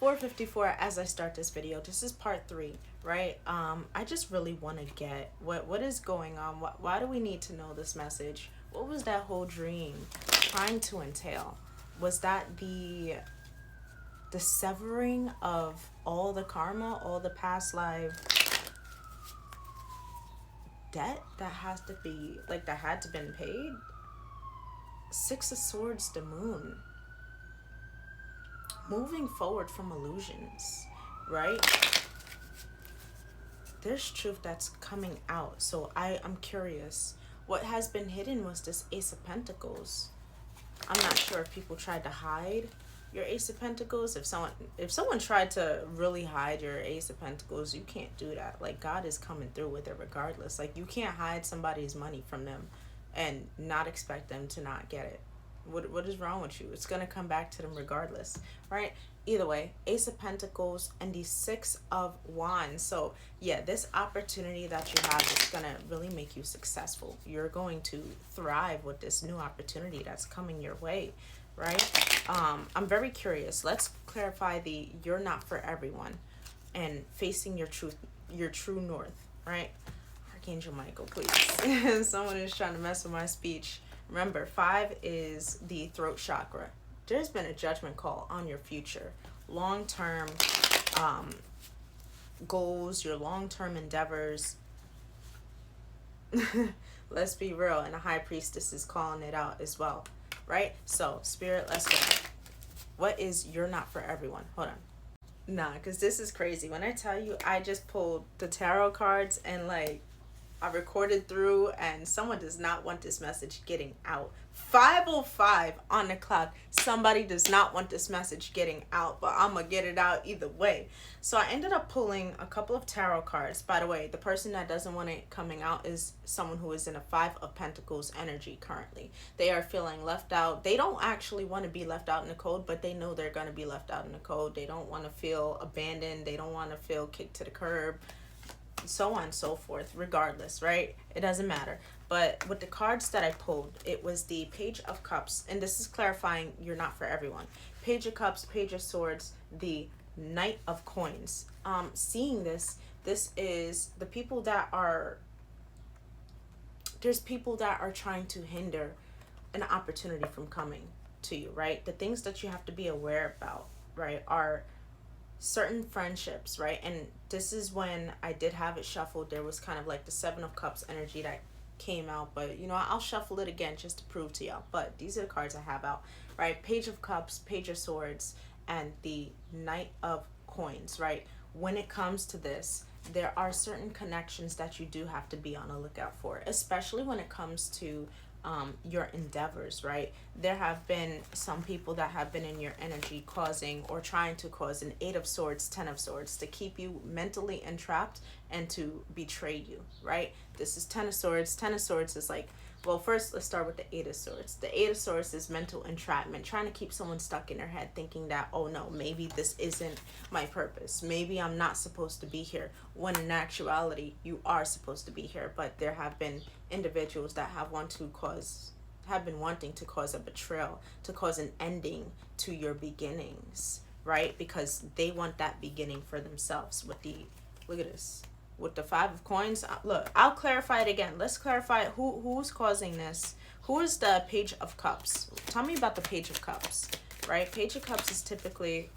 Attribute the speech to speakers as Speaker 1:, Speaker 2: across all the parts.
Speaker 1: 4:54 as I start this video. This is part 3, right? I just really want to get what is going on. Why do we need to know this message? What was that whole dream trying to entail? Was that the severing of all the karma, all the past life debt that has to be like that had to been paid? Six of Swords, the moon. Moving forward from illusions, right? There's truth that's coming out. So I'm curious. What has been hidden was this Ace of Pentacles. I'm not sure if people tried to hide your Ace of Pentacles. If someone tried to really hide your Ace of Pentacles, you can't do that. Like, God is coming through with it regardless. Like, you can't hide somebody's money from them and not expect them to not get it. What is wrong with you? It's going to come back to them regardless, right? Either way, Ace of Pentacles and the Six of Wands. So yeah, this opportunity that you have is going to really make you successful. You're going to thrive with this new opportunity that's coming your way, right? I'm very curious. Let's clarify the you're not for everyone and facing your true north, right? Archangel Michael, please. Someone is trying to mess with my speech. Remember, 5 is the throat chakra. There's been a judgment call on your future, long-term goals, your long-term endeavors. Let's be real, and the High Priestess is calling it out as well, right? So, Spirit, let's go. What is you're not for everyone? Hold on. Nah, because this is crazy. When I tell you, I just pulled the tarot cards and like, I recorded through, and someone does not want this message getting out. 5:05 on the clock. Somebody does not want this message getting out, but I'm gonna get it out either way. So I ended up pulling a couple of tarot cards. By the way, the person that doesn't want it coming out is someone who is in a 5 of Pentacles energy currently. They are feeling left out. They don't actually want to be left out in the cold, but they know they're going to be left out in the cold. They don't want to feel abandoned. They don't want to feel kicked to the curb, so on and so forth. Regardless, right? It doesn't matter. But with the cards that I pulled, it was the Page of Cups, and this is clarifying you're not for everyone. Page of Cups, Page of Swords, the Knight of Coins. Seeing this is the people that are, there's people that are trying to hinder an opportunity from coming to you, right? The things that you have to be aware about, right, are certain friendships, right? And this is when I did have it shuffled. There was kind of like the 7 of Cups energy that came out, but you know, I'll shuffle it again just to prove to y'all. But these are the cards I have out, right? Page of Cups, Page of Swords, and the Knight of Coins, right? When it comes to this, there are certain connections that you do have to be on the lookout for, especially when it comes to your endeavors, right? There have been some people that have been in your energy causing or trying to cause an 8 of Swords, 10 of Swords to keep you mentally entrapped and to betray you, right? This is 10 of Swords. 10 of Swords is like, well, first let's start with the 8 of Swords. The 8 of Swords is mental entrapment, trying to keep someone stuck in their head thinking that, oh no, maybe this isn't my purpose. Maybe I'm not supposed to be here, when in actuality you are supposed to be here. But there have been individuals that have been wanting to cause a betrayal, to cause an ending to your beginnings, right? Because they want that beginning for themselves. With the, look at this, with the 5 of Coins. Look, I'll clarify it again. Let's clarify who's causing this. Who is the Page of Cups? Tell me about the Page of Cups, right? Page of Cups is typically,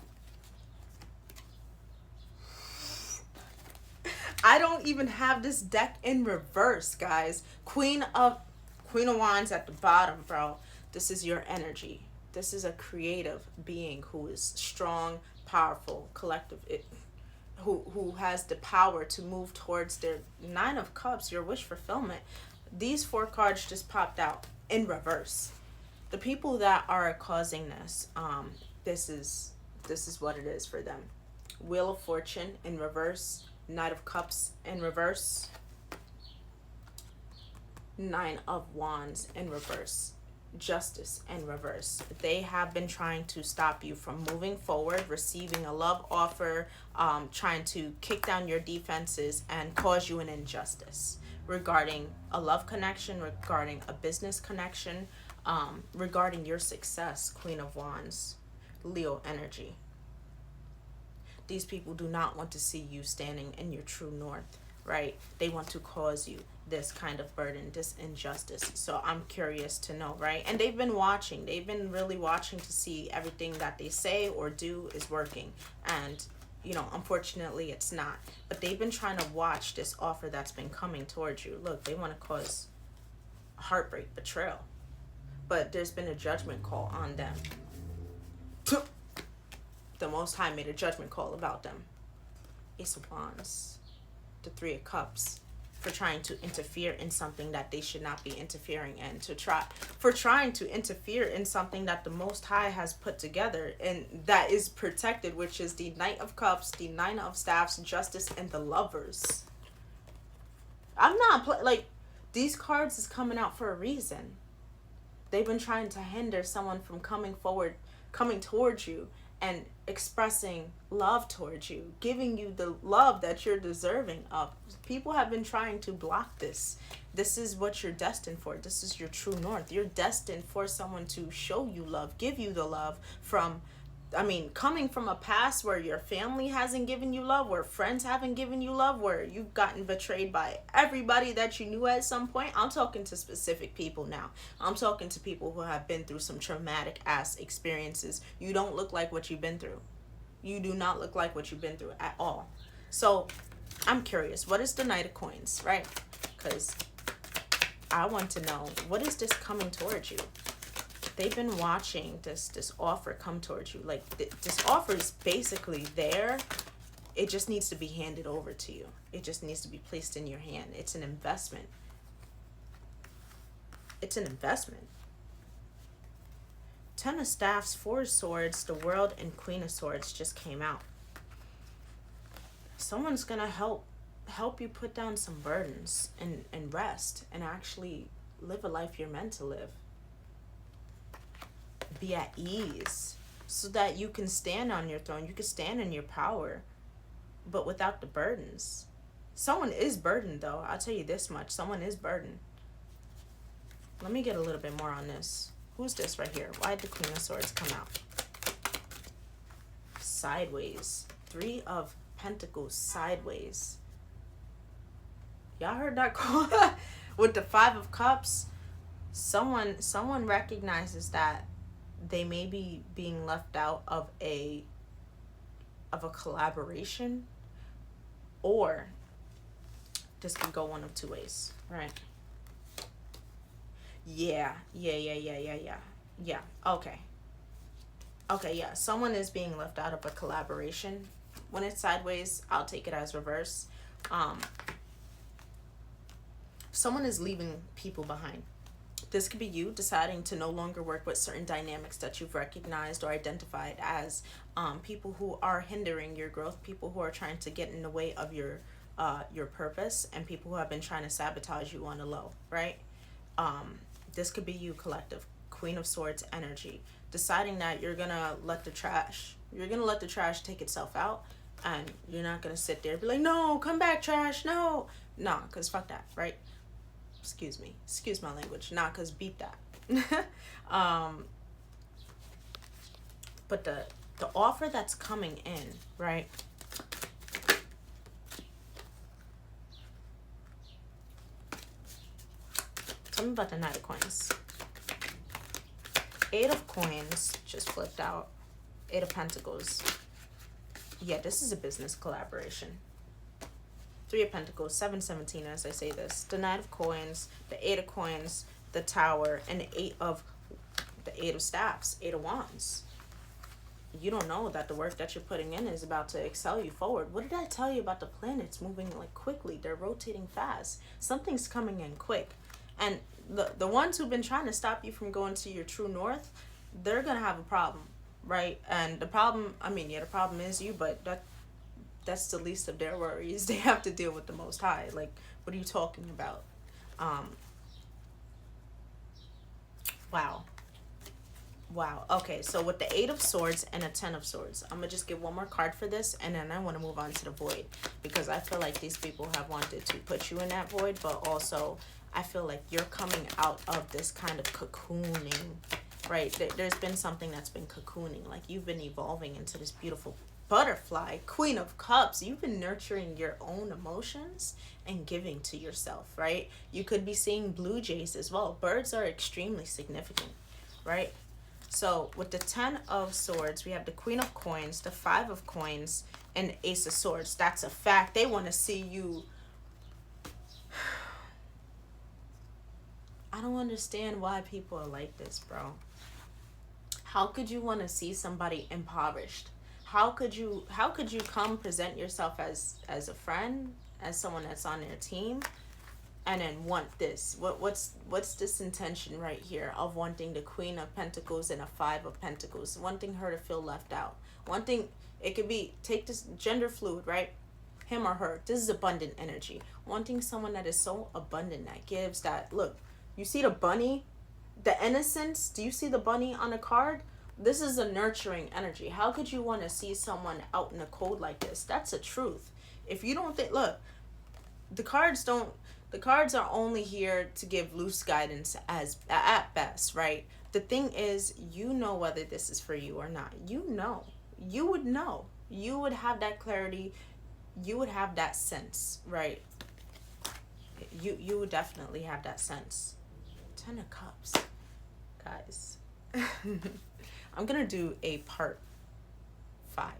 Speaker 1: I don't even have this deck in reverse, guys. Queen of Wands at the bottom, bro. This is your energy. This is a creative being who is strong, powerful, collective, who has the power to move towards their 9 of Cups, your wish fulfillment. These 4 cards just popped out in reverse. The people that are causing this, this is what it is for them. Wheel of Fortune in reverse, Knight of Cups in reverse, 9 of Wands in reverse, Justice in reverse. They have been trying to stop you from moving forward, receiving a love offer, trying to kick down your defenses and cause you an injustice regarding a love connection, regarding a business connection, regarding your success. Queen of Wands, Leo energy. These people do not want to see you standing in your true north, right? They want to cause you this kind of burden, this injustice. So I'm curious to know, right? And they've been watching. They've been really watching to see everything that they say or do is working. And, you know, unfortunately it's not. But they've been trying to watch this offer that's been coming towards you. Look, they want to cause heartbreak, betrayal. But there's been a judgment call on them. The Most High made a judgment call about them. Ace of Wands, the Three of Cups, for trying to interfere in something that they should not be interfering in, for trying to interfere in something that the Most High has put together and that is protected, which is the Knight of Cups, the Nine of Staffs, Justice, and the Lovers. I'm not like, these cards is coming out for a reason. They've been trying to hinder someone from coming towards you and expressing love towards you, giving you the love that you're deserving of. People have been trying to block this. This is what you're destined for. This is your true north. You're destined for someone to show you love, give you the love from, coming from a past where your family hasn't given you love, where friends haven't given you love, where you've gotten betrayed by everybody that you knew at some point. I'm talking to specific people now. I'm talking to people who have been through some traumatic ass experiences. You don't look like what you've been through. You do not look like what you've been through at all. So I'm curious, what is the Knight of Coins, right? Because I want to know, what is this coming towards you? They've been watching this offer come towards you. Like, this offer is basically there. It just needs to be handed over to you. It just needs to be placed in your hand. It's an investment. It's an investment. Ten of Staffs, Four of Swords, the World, and Queen of Swords just came out. Someone's going to help you put down some burdens and rest and actually live a life you're meant to live. Be at ease so that you can stand on your throne. You can stand in your power, but without the burdens. Someone is burdened, though. I'll tell you this much. Someone is burdened. Let me get a little bit more on this. Who's this right here? Why did the Queen of Swords come out? Sideways. Three of Pentacles sideways. Y'all heard that call? With the Five of Cups, someone recognizes that they may be being left out of a collaboration, or this could go one of two ways, right? Yeah. Okay, yeah. Someone is being left out of a collaboration. When it's sideways, I'll take it as reverse. Someone is leaving people behind. This could be you deciding to no longer work with certain dynamics that you've recognized or identified as people who are hindering your growth, people who are trying to get in the way of your purpose, and people who have been trying to sabotage you on the low, right? This could be you, collective. Queen of Swords energy. Deciding that you're going to let the trash take itself out, and you're not going to sit there and be like, no, come back, trash, no. Nah, because fuck that, right? Excuse my language. Nah, because beat that. But the offer that's coming in, right? Tell me about the Knight of Coins. Eight of Coins just flipped out. Eight of Pentacles. Yeah, this is a business collaboration. Three of Pentacles, 717 as I say this. The Knight of Coins, the Eight of Coins, the Tower, and the Eight of Staffs, Eight of Wands. You don't know that the work that you're putting in is about to excel you forward. What did I tell you about the planets moving like quickly? They're rotating fast. Something's coming in quick. And the ones who've been trying to stop you from going to your true north, they're going to have a problem, right? And the problem, the problem is you, but that's the least of their worries. They have to deal with the Most High. Like, what are you talking about? Wow. Okay, so with the Eight of Swords and a Ten of Swords, I'm going to just give one more card for this, and then I want to move on to the Void, because I feel like these people have wanted to put you in that void, but also I feel like you're coming out of this kind of cocooning right? There's been something that's been cocooning, like you've been evolving into this beautiful butterfly, Queen of Cups. You've been nurturing your own emotions and giving to yourself, right? You could be seeing blue jays as well. Birds are extremely significant, right? So with the 10 of swords, we have the Queen of Coins, the 5 of Coins, and Ace of Swords. That's a fact. They want to see you. I don't understand why people are like this, bro. How could you want to see somebody impoverished? How could you come present yourself as a friend, as someone that's on their team, and then want this? What's this intention right here of wanting the Queen of Pentacles and a 5 of Pentacles, wanting her to feel left out, wanting, it could be, take this gender fluid, right? Him or her. This is abundant energy. Wanting someone that is so abundant, that gives, that, look, you see the bunny, the innocence. Do you see the bunny on the card? This is a nurturing energy. How could you want to see someone out in the cold like this? That's a truth. If you don't think, look, the cards don't, the cards are only here to give loose guidance as at best, right? The thing is, you know whether this is for you or not. You know. You would know. You would have that clarity. You would have that sense, right? You would definitely have that sense. 10 of Cups. Guys. I'm gonna do a part 5.